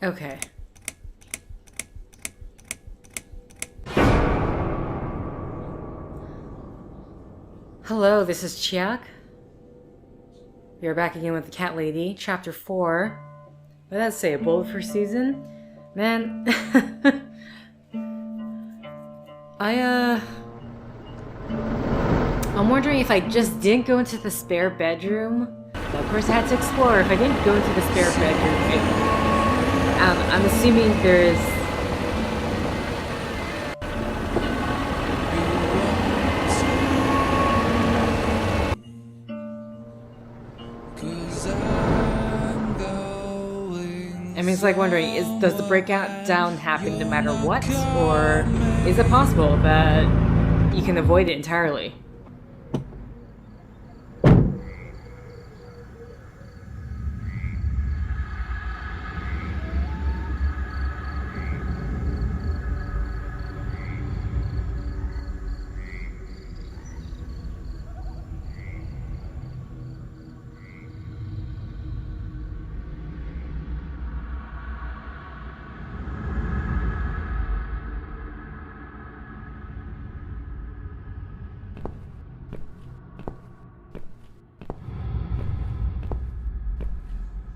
Okay. Hello, this is Chiak. We are back again with the Cat Lady, Chapter 4. What did that say? A bullet for Susan? Man, I'm wondering if I just didn't go into the spare bedroom. But of course, I had to explore. If I didn't go into the spare bedroom, I'm assuming there's. I mean, it's like wondering, does the breakout down happen no matter what? Or is it possible that you can avoid it entirely?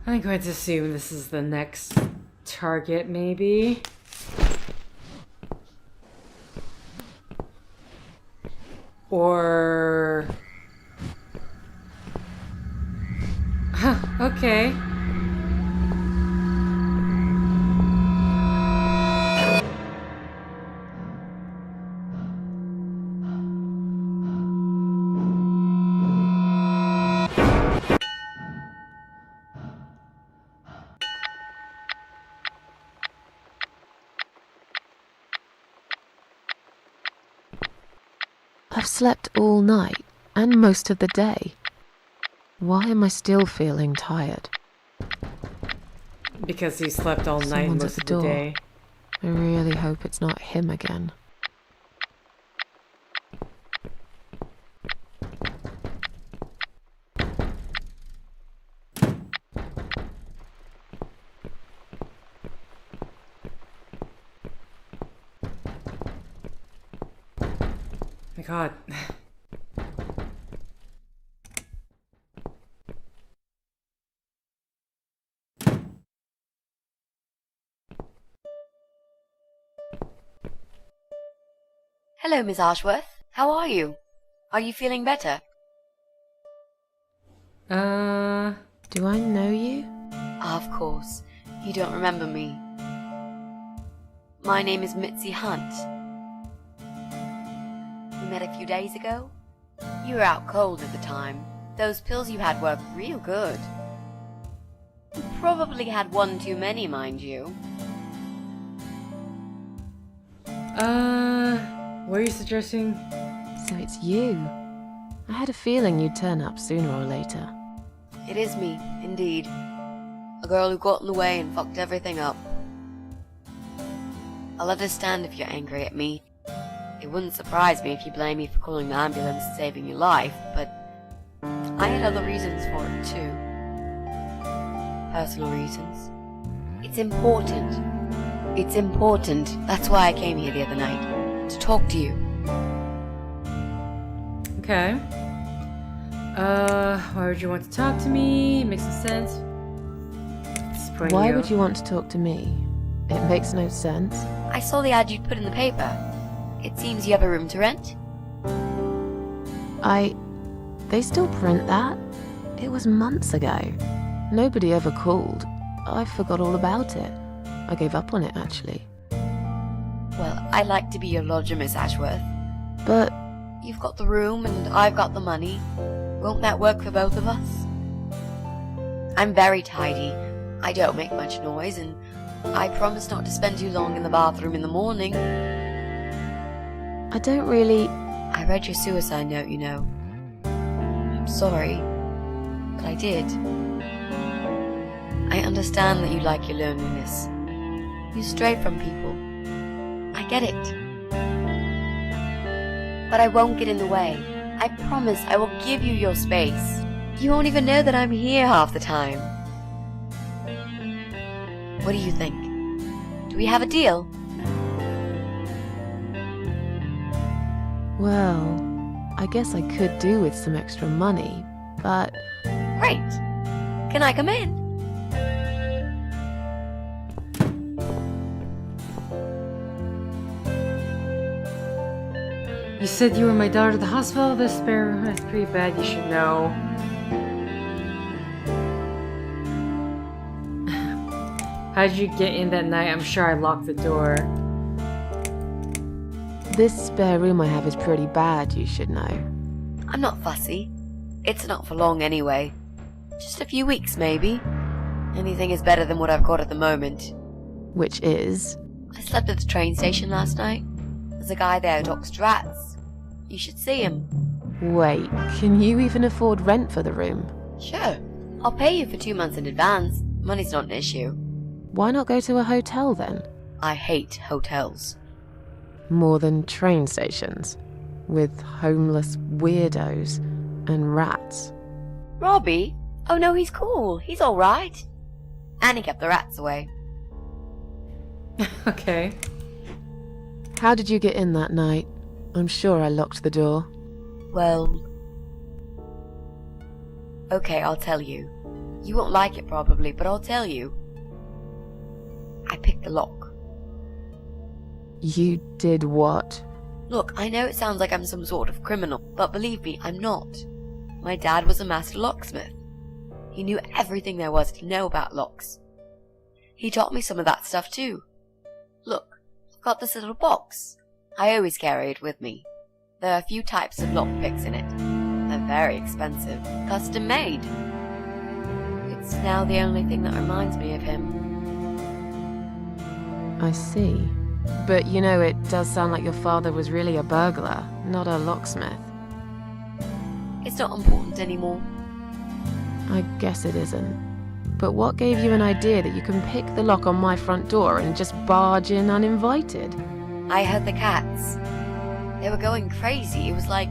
I'm going to assume this is the next target, maybe. Or... Huh, okay. I've slept all night and most of the day. Why am I still feeling tired? Because he slept all night Someone's most at of the the door. day. I really hope it's not him again. My God. Hello, Miss Ashworth. How are you? Are you feeling better? Do I know you? Of course. You don't remember me. My name is Mitzi Hunt. We met a few days ago. You were out cold at the time. Those pills you had were real good. You probably had one too many, mind you. What are you suggesting? So it's you. I had a feeling you'd turn up sooner or later. It is me, indeed. A girl who got in the way and fucked everything up. I'll understand if you're angry at me. It wouldn't surprise me if you blame me for calling the ambulance and saving your life, but I had other reasons for it too. Personal reasons. It's important. It's important. That's why I came here the other night. To talk to you. Okay. Why would you want to talk to me? Makes no sense. Disappointing Why would you want to talk to me? It makes no sense. I saw the ad you'd put in the paper. It seems you have a room to rent. They still print that? It was months ago. Nobody ever called. I forgot all about it. I gave up on it, actually. Well, I'd like to be your lodger, Miss Ashworth. But You've got the room and I've got the money. Won't that work for both of us? I'm very tidy. I don't make much noise, and I promise not to spend too long in the bathroom in the morning. I don't really... I read your suicide note, you know. I'm sorry, but I did. I understand that you like your loneliness. You stray from people. I get it. But I won't get in the way. I promise I will give you your space. You won't even know that I'm here half the time. What do you think? Do we have a deal? Well, I guess I could do with some extra money, but Great. Can I come in? You said you were my daughter to the hospital? The spare room is pretty bad, you should know. How'd you get in that night? I'm sure I locked the door. this spare room I have is pretty bad, you should know. I'm not fussy. It's not for long anyway. Just a few weeks, maybe. Anything is better than what I've got at the moment. Which is? I slept at the train station last night. There's a guy there who talks to rats. You should see him. Wait, can you even afford rent for the room? Sure. I'll pay you for 2 months in advance. Money's not an issue. Why not go to a hotel then? I hate hotels. More than train stations, with homeless weirdos and rats. Robbie? Oh no, he's cool. He's alright. And he kept the rats away. Okay. How did you get in that night? I'm sure I locked the door. Well... Okay, I'll tell you. You won't like it probably, but I'll tell you. I picked the lock. You did what? Look, I know it sounds like I'm some sort of criminal, but believe me, I'm not. My dad was a master locksmith. He knew everything there was to know about locks. He taught me some of that stuff too. Look, I've got this little box. I always carry it with me. There are a few types of lockpicks in it. They're very expensive, custom made. It's now the only thing that reminds me of him. I see. But you know, it does sound like your father was really a burglar, not a locksmith. It's not important anymore. I guess it isn't. But what gave you an idea that you can pick the lock on my front door and just barge in uninvited? I heard the cats. They were going crazy. It was like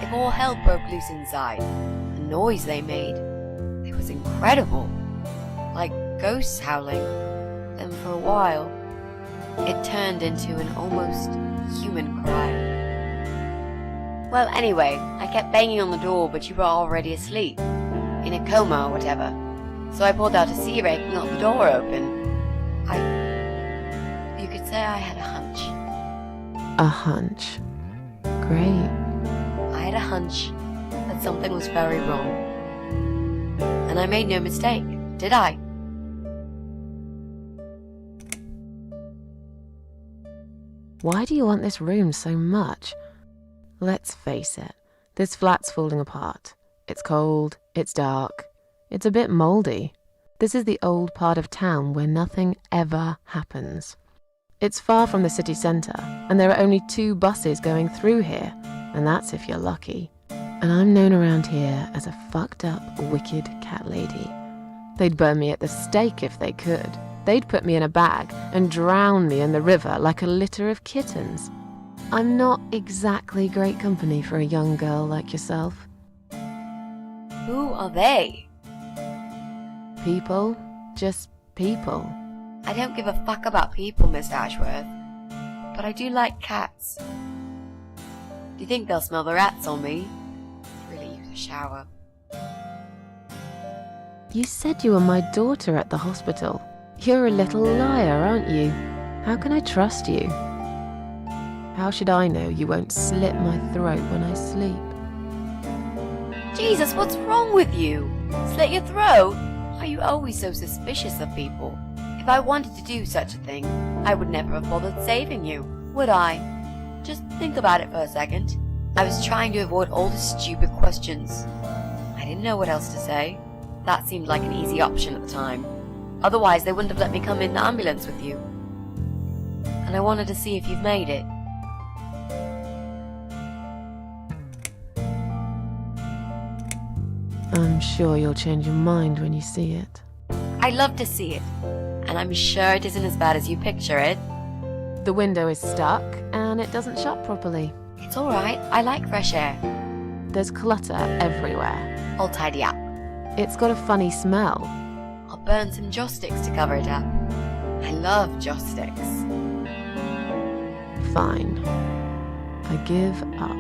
if all hell broke loose inside. The noise they made. It was incredible. Like ghosts howling. Then for a while, it turned into an almost human cry. Well, anyway, I kept banging on the door, but you were already asleep. In a coma or whatever. So I pulled out a sea rake and got the door open. You could say I had a hunch. A hunch. Great. I had a hunch that something was very wrong. And I made no mistake, did I? Why do you want this room so much? Let's face it, this flat's falling apart. It's cold, it's dark, it's a bit mouldy. This is the old part of town where nothing ever happens. It's far from the city centre, and there are only 2 buses going through here, and that's if you're lucky. And I'm known around here as a fucked up, wicked cat lady. They'd burn me at the stake if they could. They'd put me in a bag and drown me in the river like a litter of kittens. I'm not exactly great company for a young girl like yourself. Who are they? People, just people. I don't give a fuck about people, Miss Ashworth. But I do like cats. Do you think they'll smell the rats on me? Really use a shower. You said you were my daughter at the hospital. You're a little liar, aren't you? How can I trust you? How should I know you won't slit my throat when I sleep? Jesus, what's wrong with you? Slit your throat? Are you always so suspicious of people? If I wanted to do such a thing, I would never have bothered saving you, would I? Just think about it for a second. I was trying to avoid all the stupid questions. I didn't know what else to say. That seemed like an easy option at the time. Otherwise, they wouldn't have let me come in the ambulance with you. And I wanted to see if you've made it. I'm sure you'll change your mind when you see it. I'd love to see it. And I'm sure it isn't as bad as you picture it. The window is stuck, and it doesn't shut properly. It's alright, I like fresh air. There's clutter everywhere. I'll tidy up. It's got a funny smell. I'll burn some joss sticks to cover it up. I love joss sticks. Fine. I give up.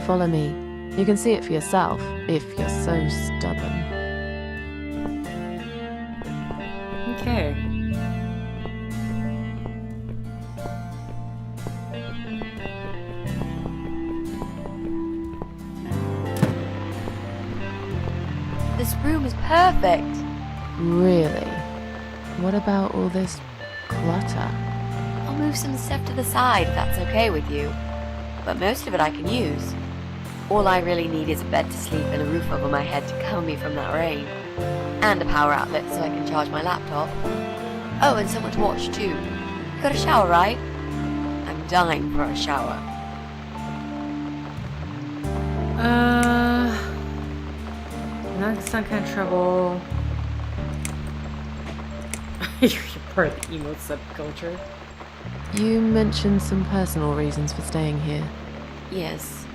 Follow me. You can see it for yourself, if you're so stubborn. Okay. This room is perfect. Really? What about all this clutter? I'll move some stuff to the side if that's okay with you. But most of it I can use. All I really need is a bed to sleep and a roof over my head to cover me from that rain. And a power outlet so I can charge my laptop. Oh, and someone to watch too. You got a shower, right? I'm dying for a shower. Not some kind of trouble. You're part of the emo subculture. You mentioned some personal reasons for staying here. Yes.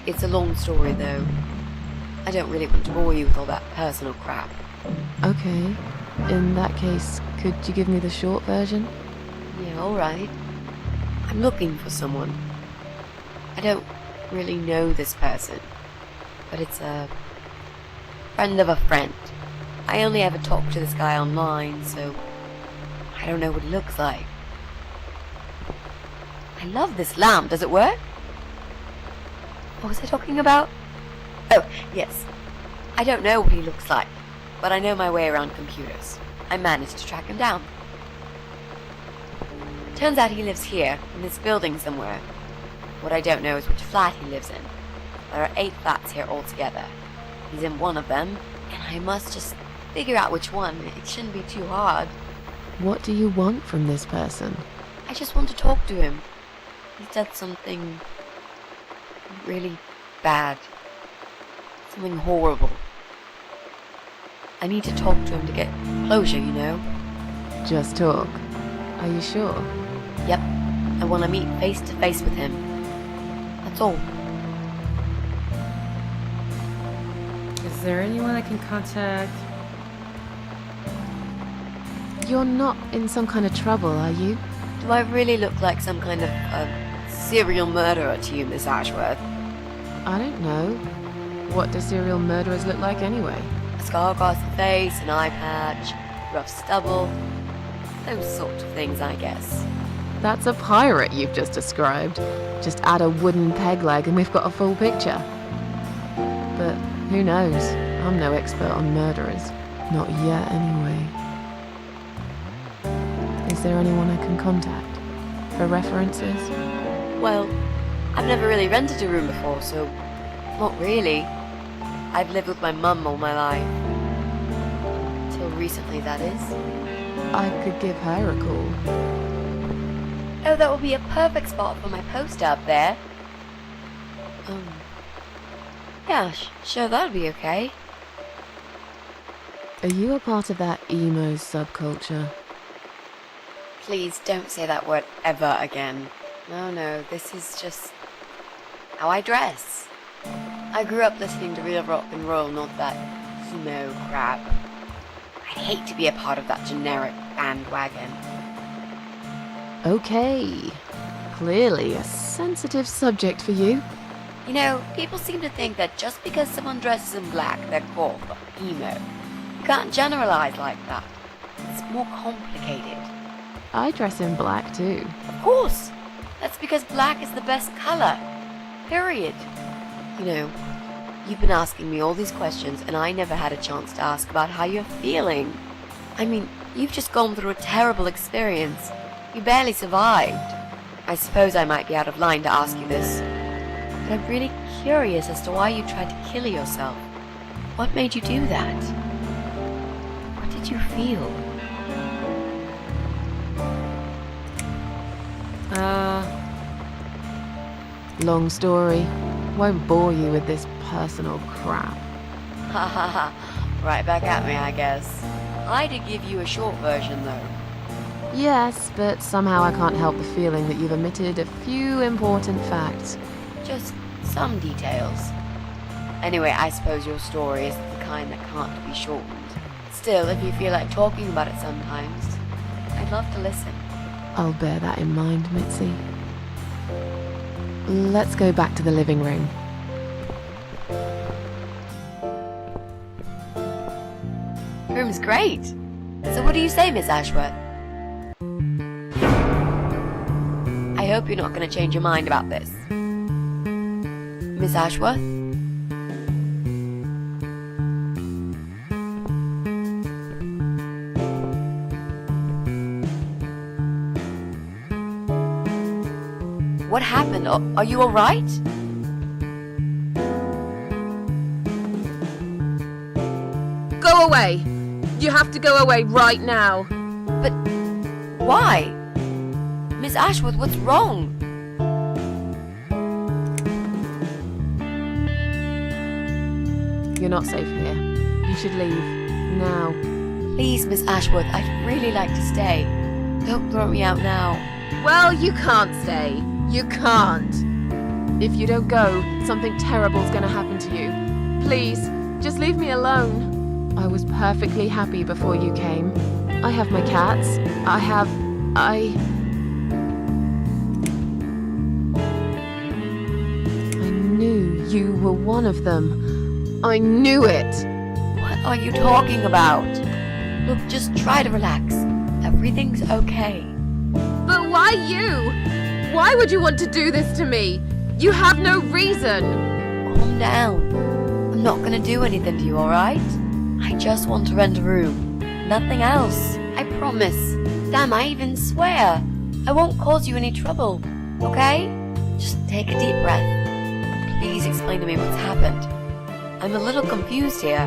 It's a long story though. I don't really want to bore you with all that personal crap. Okay. In that case, could you give me the short version? Yeah, alright. I'm looking for someone. I don't really know this person, but it's a friend of a friend. I only ever talk to this guy online, so I don't know what he looks like. I love this lamp. Does it work? What was I talking about? Oh, yes. I don't know what he looks like, but I know my way around computers. I managed to track him down. Turns out he lives here, in this building somewhere. What I don't know is which flat he lives in. There are 8 flats here altogether. He's in one of them, and I must just figure out which one. It shouldn't be too hard. What do you want from this person? I just want to talk to him. He's done something really bad. Something horrible. I need to talk to him to get closure, you know? Just talk. Are you sure? Yep. I want to meet face to face with him. That's all. Is there anyone I can contact? You're not in some kind of trouble, are you? Do I really look like some kind of serial murderer to you, Miss Ashworth? I don't know. What do serial murderers look like anyway? A scar across the face, an eye patch, rough stubble. Those sorts of things, I guess. That's a pirate you've just described. Just add a wooden peg leg and we've got a full picture. But who knows? I'm no expert on murderers. Not yet, anyway. Is there anyone I can contact? For references? Well, I've never really rented a room before, so not really. I've lived with my mum all my life. Till recently, that is. I could give her a call. Oh, that would be a perfect spot for my poster up there. Yeah, sure, that would be okay. Are you a part of that emo subculture? Please don't say that word ever again. No, this is just how I dress. I grew up listening to real rock and roll, not that emo crap. I'd hate to be a part of that generic bandwagon. Okay. Clearly a sensitive subject for you. You know, people seem to think that just because someone dresses in black, they're called emo. You can't generalize like that. It's more complicated. I dress in black too. Of course! That's because black is the best color. Period. You know, you've been asking me all these questions and I never had a chance to ask about how you're feeling. I mean, you've just gone through a terrible experience. You barely survived. I suppose I might be out of line to ask you this, but I'm really curious as to why you tried to kill yourself. What made you do that? What did you feel? Long story. Won't bore you with this personal crap. Ha ha ha. Right back at me, I guess. I did give you a short version, though. Yes, but somehow I can't help the feeling that you've omitted a few important facts. Just some details. Anyway, I suppose your story is the kind that can't be shortened. Still, if you feel like talking about it sometimes, love to listen. I'll bear that in mind, Mitzi. Let's go back to the living room. Room's great. So what do you say, Miss Ashworth? I hope you're not going to change your mind about this. Miss Ashworth? What happened? Are you alright? Go away! You have to go away right now. But why? Miss Ashworth, what's wrong? You're not safe here. You should leave. Now. Please, Miss Ashworth, I'd really like to stay. Don't throw me out now. Well, you can't stay. You can't. If you don't go, something terrible's gonna happen to you. Please, just leave me alone. I was perfectly happy before you came. I have my cats. I knew you were one of them. I knew it. What are you talking about? Look, just try to relax. Everything's okay. But why you? Why would you want to do this to me? You have no reason. Calm down. I'm not gonna do anything to you, alright? I just want to rent a room. Nothing else. I promise. Damn, I even swear. I won't cause you any trouble. Okay? Just take a deep breath. Please explain to me what's happened. I'm a little confused here.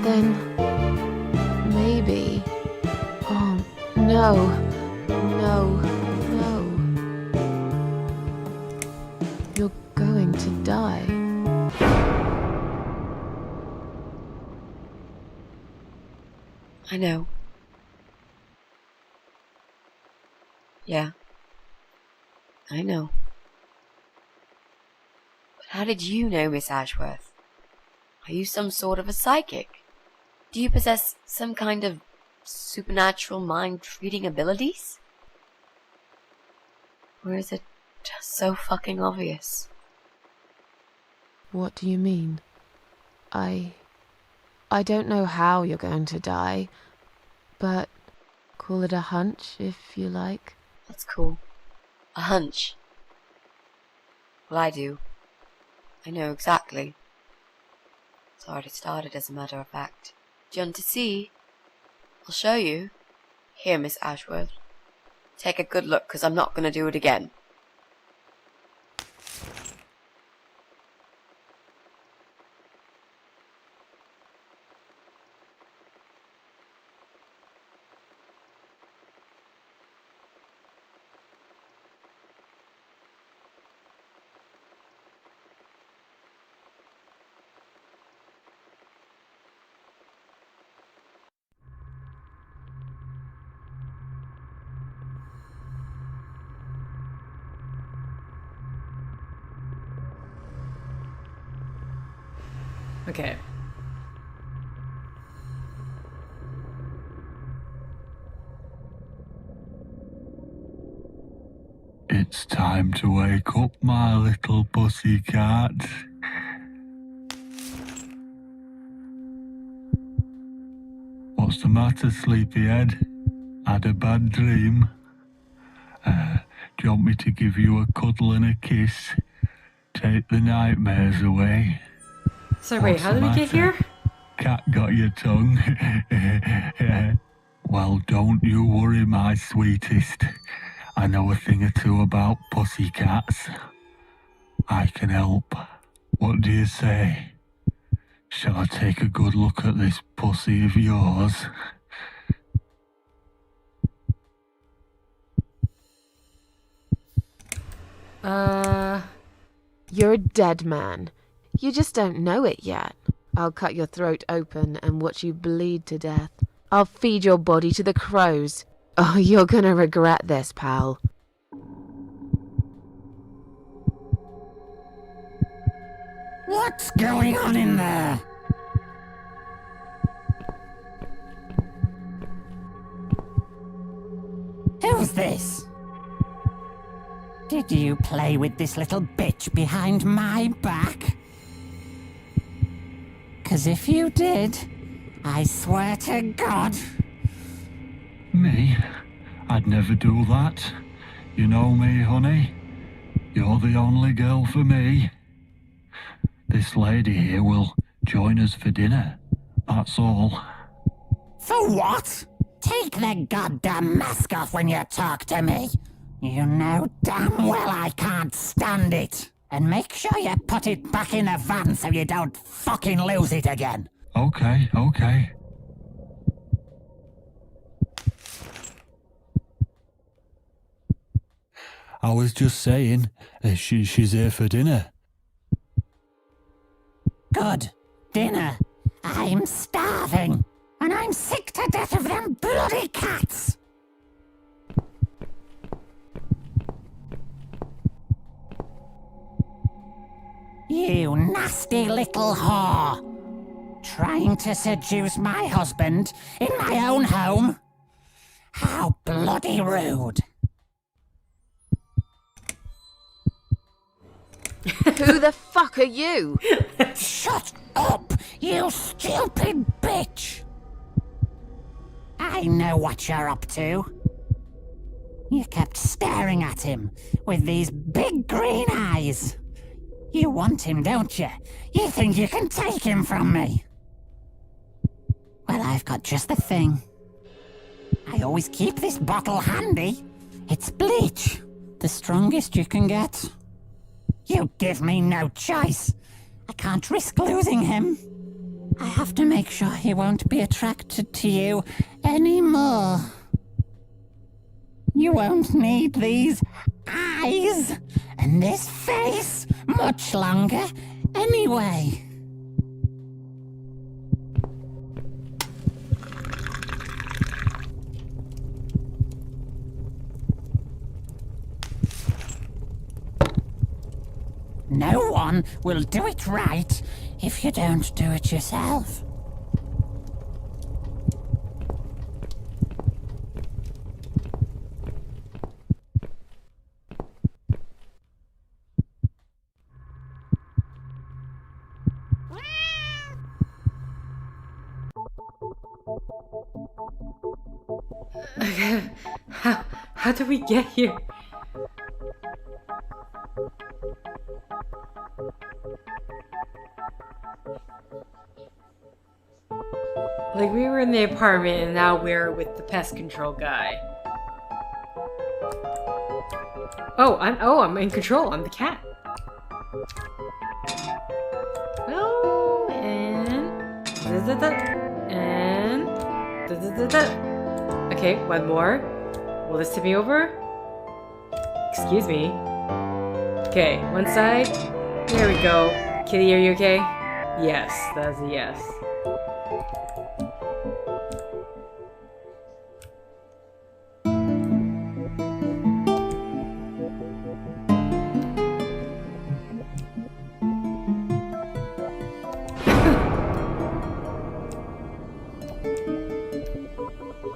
Then maybe. Oh, no. No. You're going to die. I know. Yeah. I know. But how did you know, Miss Ashworth? Are you some sort of a psychic? Do you possess some kind of supernatural mind-reading abilities? Or is it just so fucking obvious? What do you mean? I don't know how you're going to die, but call it a hunch if you like. That's cool. A hunch. Well, I do. I know exactly. It's already started, as a matter of fact. Do you want to see? I'll show you. Here, Miss Ashworth. Take a good look, 'cause I'm not going to do it again. Okay. It's time to wake up, my little pussycat. What's the matter, sleepyhead? Had a bad dream? Do you want me to give you a cuddle and a kiss? Take the nightmares away? So wait, how did we get here? Cat got your tongue? Well, don't you worry, my sweetest. I know a thing or two about pussycats. I can help. What do you say? Shall I take a good look at this pussy of yours? You're a dead man. You just don't know it yet. I'll cut your throat open and watch you bleed to death. I'll feed your body to the crows. Oh, you're gonna regret this, pal. What's going on in there? this? Did you play with this little bitch behind my back? 'Cause if you did, I swear to God... Me? I'd never do that. You know me, honey. You're the only girl for me. This lady here will join us for dinner. That's all. For what? Take the goddamn mask off when you talk to me. You know damn well I can't stand it. And make sure you put it back in the van so you don't fucking lose it again. Okay. I was just saying, she's here for dinner. Good. Dinner. I'm starving. And I'm sick to death of them bloody cats. You nasty little whore. Trying to seduce my husband in my own home? How bloody rude. Who the fuck are you? Shut up, you stupid bitch! I know what you're up to. You kept staring at him with these big green eyes. You want him, don't you? You think you can take him from me? Well, I've got just the thing. I always keep this bottle handy. It's bleach, the strongest you can get. You give me no choice. I can't risk losing him. I have to make sure he won't be attracted to you anymore. You won't need these eyes and this face much longer anyway. No one will do it right if you don't do it yourself. How did we get here? Like, we were in the apartment and now we're with the pest control guy. I'm in control. I'm the cat. Oh, and okay, one more. Will this tip me over? Excuse me. Okay, one side. There we go. Kitty, are you okay? Yes, that's a yes.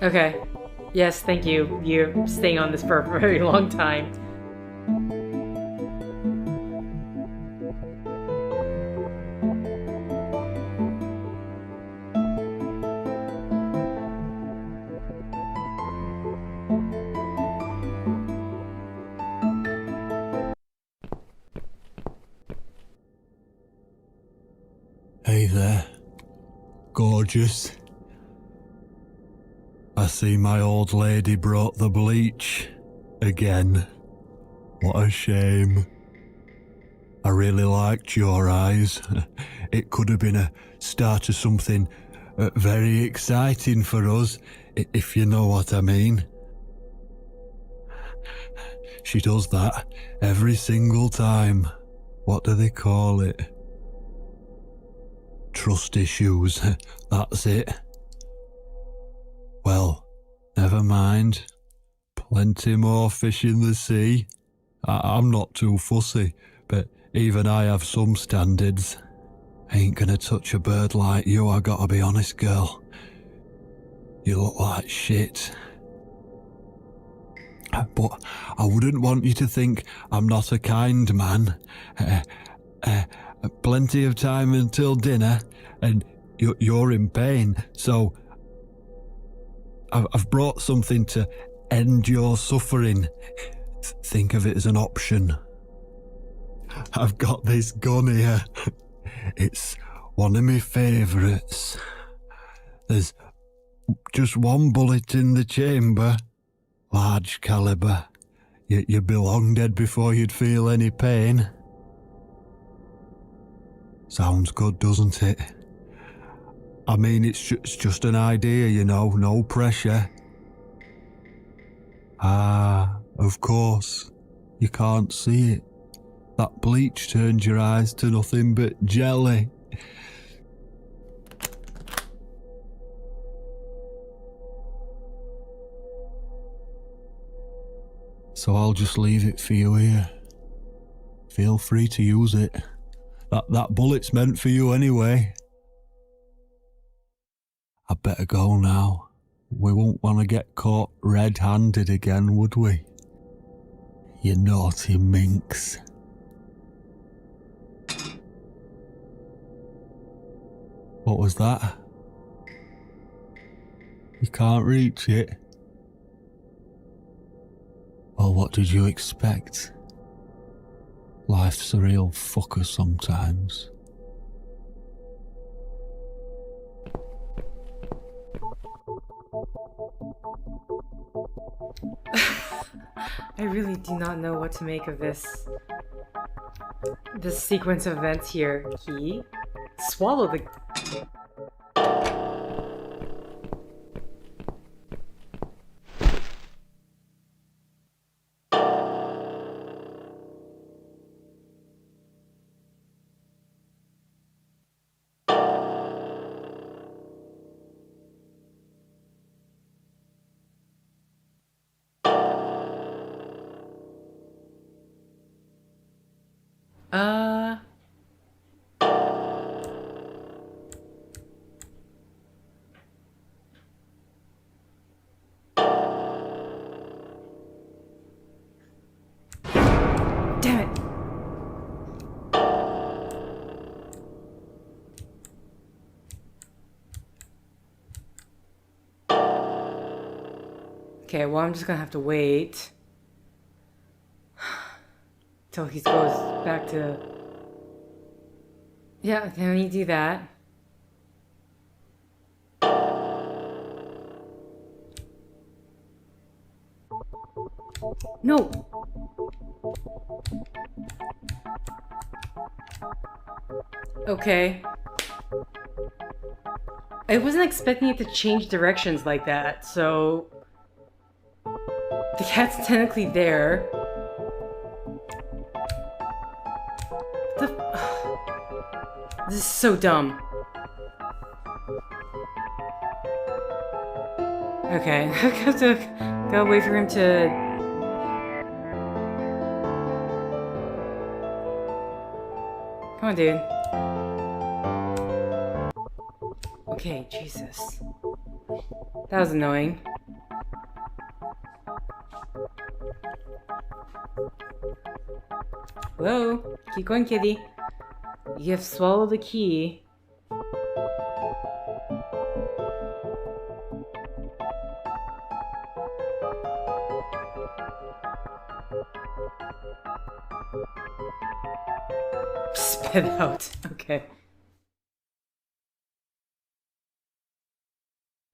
Okay. Yes, thank you. You're staying on this for a very long time. Hey there, gorgeous. I see my old lady brought the bleach again. What a shame. I really liked your eyes. It could have been a start of something very exciting for us, if you know what I mean. She does that every single time. What do they call it? Trust issues, that's it. Well, never mind. Plenty more fish in the sea. I'm not too fussy, but even I have some standards. Ain't gonna touch a bird like you, I gotta be honest, girl. You look like shit. But I wouldn't want you to think I'm not a kind man. Plenty of time until dinner, and you're in pain, so I've brought something to end your suffering. Think of it as an option. I've got this gun here. It's one of my favourites. There's just one bullet in the chamber. Large caliber. You'd be long dead before you'd feel any pain. Sounds good, doesn't it? I mean, it's just an idea, you know, no pressure. Ah, of course. You can't see it. That bleach turns your eyes to nothing but jelly. So I'll just leave it for you here. Feel free to use it. That bullet's meant for you anyway. I'd better go now. We won't want to get caught red-handed again, would we? You naughty minx. What was that? You can't reach it? Well, what did you expect? Life's a real fucker sometimes. I really do not know what to make of this sequence of events here. He swallowed the... Damn it! Okay, well, I'm just gonna have to wait till he goes back to... Yeah, can we do that? No! Okay. I wasn't expecting it to change directions like that, so... The cat's technically there. This is so dumb. Okay, I have to go wait for him to... Come on, dude. Okay, Jesus. That was annoying. Hello? Keep going, kitty. You have swallowed the key. Spit out. Okay.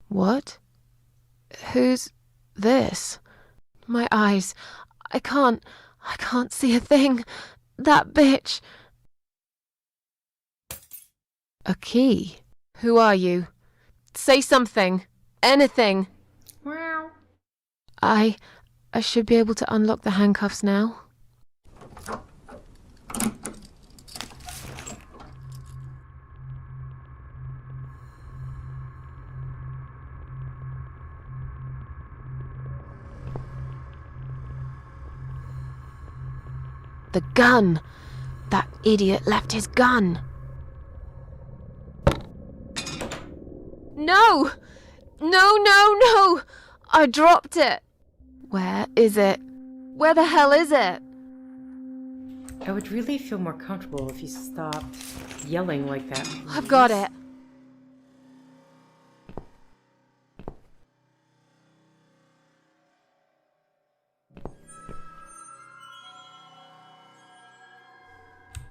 What? Who's this? My eyes. I can't see a thing. That bitch. A key? Who are you? Say something. Anything. Wow. I should be able to unlock the handcuffs now. The gun! That idiot left his gun! No! No! I dropped it! Where is it? Where the hell is it? I would really feel more comfortable if you stopped yelling like that. I've got it.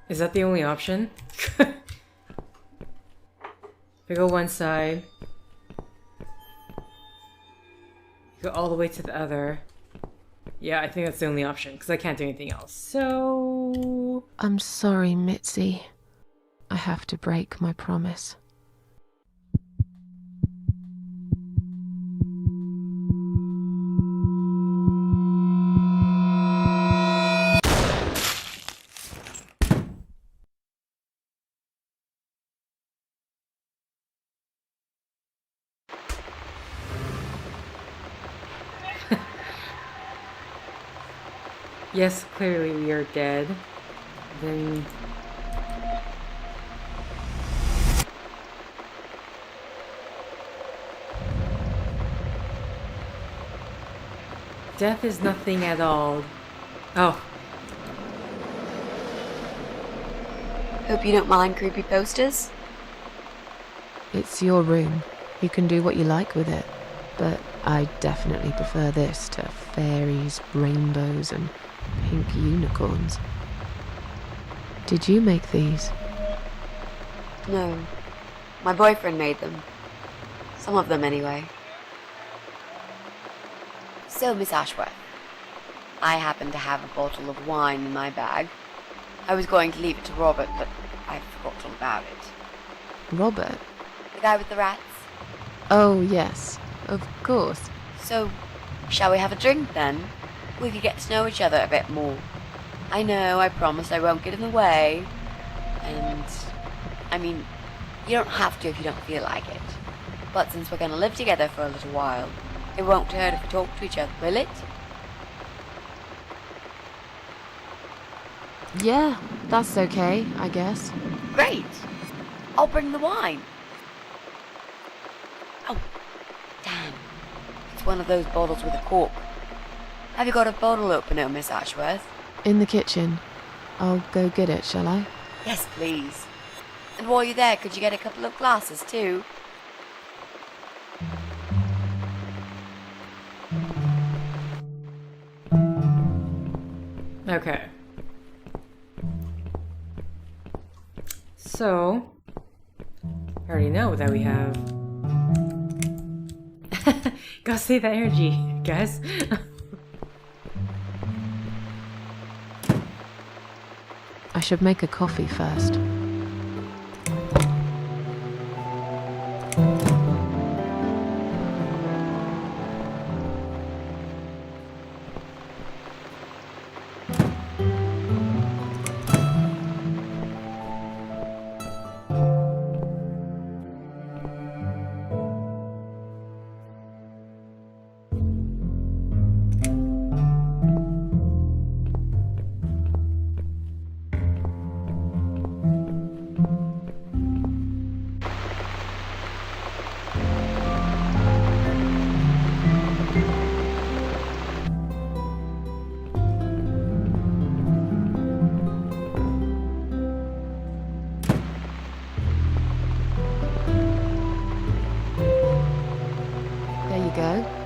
Is that the only option? If I go one side, go all the way to the other. Yeah, I think that's the only option, because I can't do anything else. So... I'm sorry, Mitzi. I have to break my promise. Yes, clearly we are dead. Then... Death is nothing at all. Oh. Hope you don't mind creepy posters. It's your room. You can do what you like with it. But I definitely prefer this to fairies, rainbows, and pink unicorns. Did you make these? No. My boyfriend made them. Some of them, anyway. So, Miss Ashworth, I happen to have a bottle of wine in my bag. I was going to leave it to Robert, but I forgot all about it. Robert? The guy with the rats? Oh, yes. Of course. So, shall we have a drink, then? We could get to know each other a bit more. I know, I promised I won't get in the way. And, I mean, you don't have to if you don't feel like it. But since we're going to live together for a little while, it won't hurt if we talk to each other, will it? Yeah, that's okay, I guess. Great! I'll bring the wine. Oh, damn. It's one of those bottles with a cork. Have you got a bottle opener, Miss Ashworth? In the kitchen. I'll go get it, shall I? Yes, please. And while you're there, could you get a couple of glasses, too? Okay. So, I already know that we have... Gotta save that energy, guys. I should make a coffee first.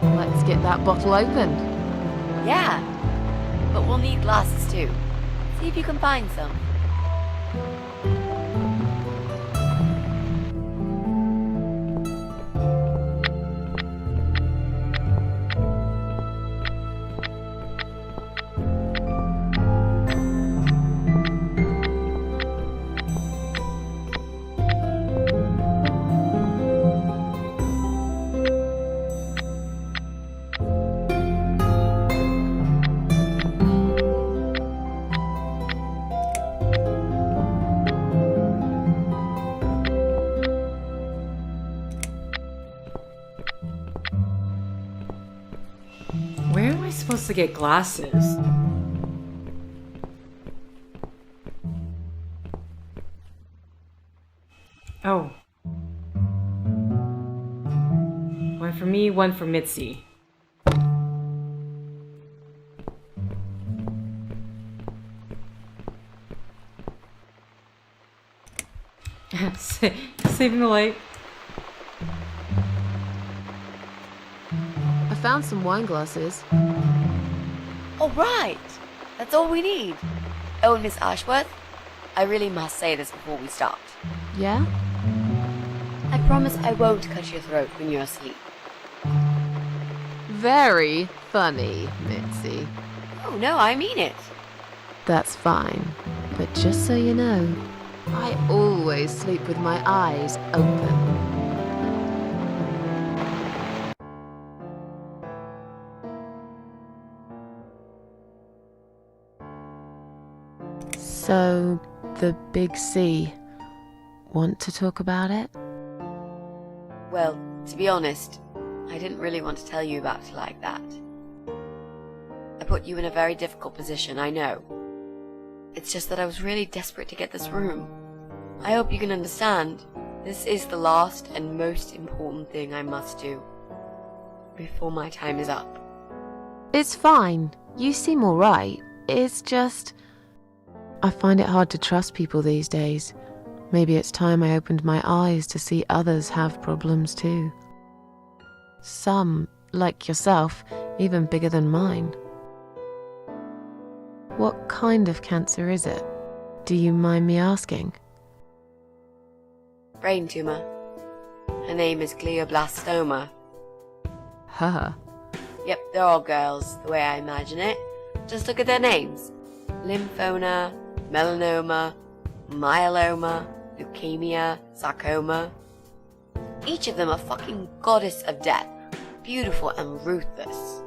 Let's get that bottle opened. Yeah, but we'll need glasses too. See if you can find some. Where am I supposed to get glasses? Oh. One for me, one for Mitzi. Saving the light. I found some wine glasses. All right. That's all we need. Oh, and Miss Ashworth, I really must say this before we start. Yeah? I promise I won't cut your throat when you're asleep. Very funny, Mitzi. Oh, no, I mean it. That's fine. But just so you know, I always sleep with my eyes open. So, the big C. Want to talk about it? Well, to be honest, I didn't really want to tell you about it like that. I put you in a very difficult position, I know. It's just that I was really desperate to get this room. I hope you can understand. This is the last and most important thing I must do before my time is up. It's fine. You seem alright. It's just... I find it hard to trust people these days. Maybe it's time I opened my eyes to see others have problems too. Some, like yourself, even bigger than mine. What kind of cancer is it? Do you mind me asking? Brain tumor. Her name is glioblastoma. Haha. Yep, they're all girls, the way I imagine it. Just look at their names. Lymphoma, melanoma, myeloma, leukemia, sarcoma. Each of them a fucking goddess of death. Beautiful and ruthless.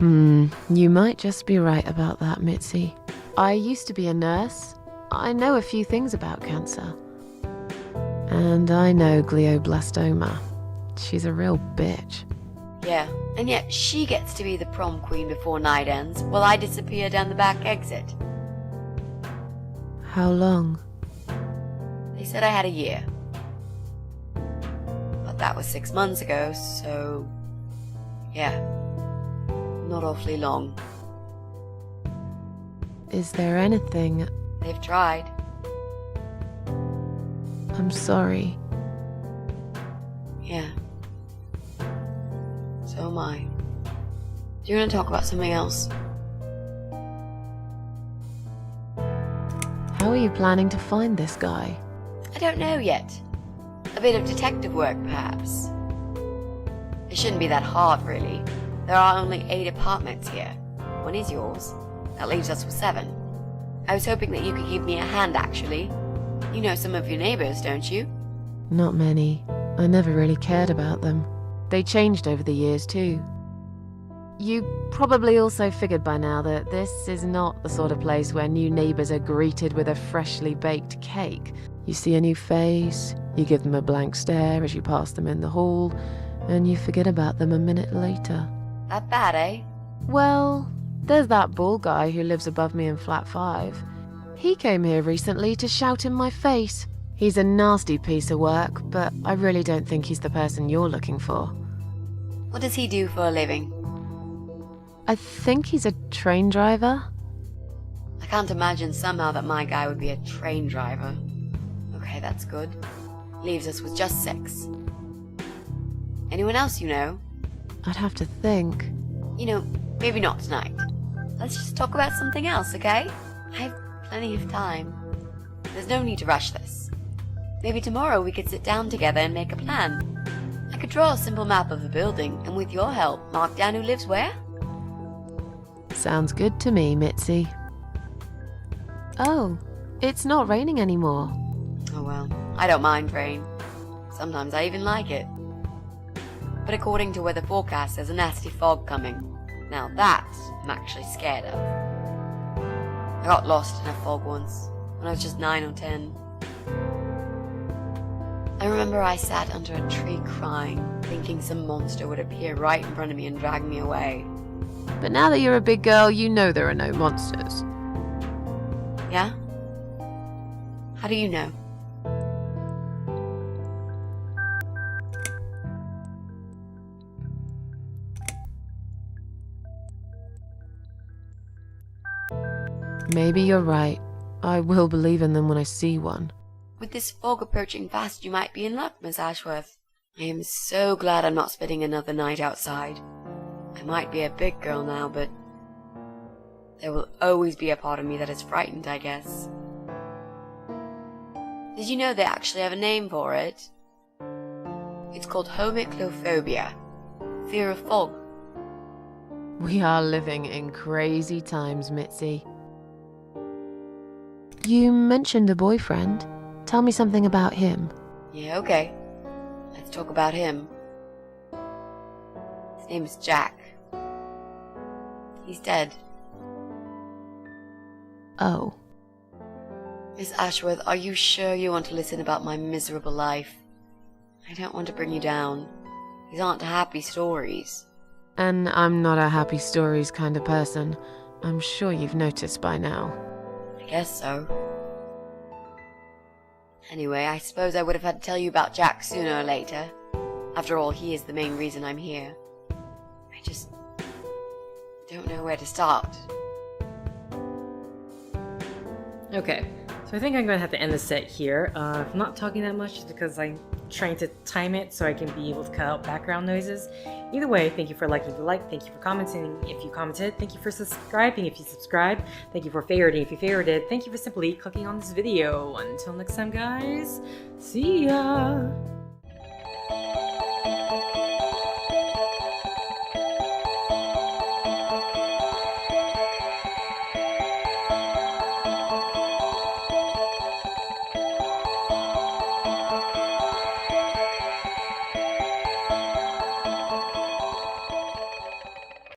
You might just be right about that, Mitzi. I used to be a nurse. I know a few things about cancer. And I know glioblastoma. She's a real bitch. Yeah, and yet she gets to be the prom queen before night ends, while I disappear down the back exit. How long? They said I had a year. But that was 6 months ago, so... yeah. Not awfully long. Is there anything... They've tried. I'm sorry. Yeah. So am I. Do you want to talk about something else? How are you planning to find this guy? I don't know yet. A bit of detective work, perhaps. It shouldn't be that hard, really. There are only 8 apartments here. 1 is yours. That leaves us with 7. I was hoping that you could give me a hand, actually. You know some of your neighbors, don't you? Not many. I never really cared about them. They changed over the years too. You probably also figured by now that this is not the sort of place where new neighbours are greeted with a freshly baked cake. You see a new face, you give them a blank stare as you pass them in the hall, and you forget about them a minute later. That bad, eh? Well, there's that bald guy who lives above me in flat 5. He came here recently to shout in my face. He's a nasty piece of work, but I really don't think he's the person you're looking for. What does he do for a living? I think he's a train driver. I can't imagine somehow that my guy would be a train driver. Okay, that's good. Leaves us with just 6. Anyone else you know? I'd have to think. You know, maybe not tonight. Let's just talk about something else, okay? I have plenty of time. There's no need to rush this. Maybe tomorrow we could sit down together and make a plan. I could draw a simple map of the building, and with your help, mark down who lives where. Sounds good to me, Mitzi. Oh, it's not raining anymore. Oh well, I don't mind rain. Sometimes I even like it. But according to weather forecast, there's a nasty fog coming. Now that I'm actually scared of. I got lost in a fog once, when I was just 9 or 10. I remember I sat under a tree crying, thinking some monster would appear right in front of me and drag me away. But now that you're a big girl, you know there are no monsters. Yeah? How do you know? Maybe you're right. I will believe in them when I see one. With this fog approaching fast, you might be in luck, Miss Ashworth. I am so glad I'm not spending another night outside. I might be a big girl now, but there will always be a part of me that is frightened, I guess. Did you know they actually have a name for it? It's called homiclophobia, fear of fog. We are living in crazy times, Mitzi. You mentioned a boyfriend. Tell me something about him. Yeah, okay. Let's talk about him. His name is Jack. He's dead. Oh. Miss Ashworth, are you sure you want to listen about my miserable life? I don't want to bring you down. These aren't happy stories. And I'm not a happy stories kind of person. I'm sure you've noticed by now. I guess so. Anyway, I suppose I would have had to tell you about Jack sooner or later. After all, he is the main reason I'm here. I just don't know where to start. Okay, so I think I'm going to have to end the set here. I'm not talking that much just because I'm trying to time it so I can be able to cut out background noises. Either way, thank you for liking the like, thank you for commenting if you commented, thank you for subscribing if you subscribed, thank you for favoriting if you favorited, thank you for simply clicking on this video. Until next time, guys, see ya!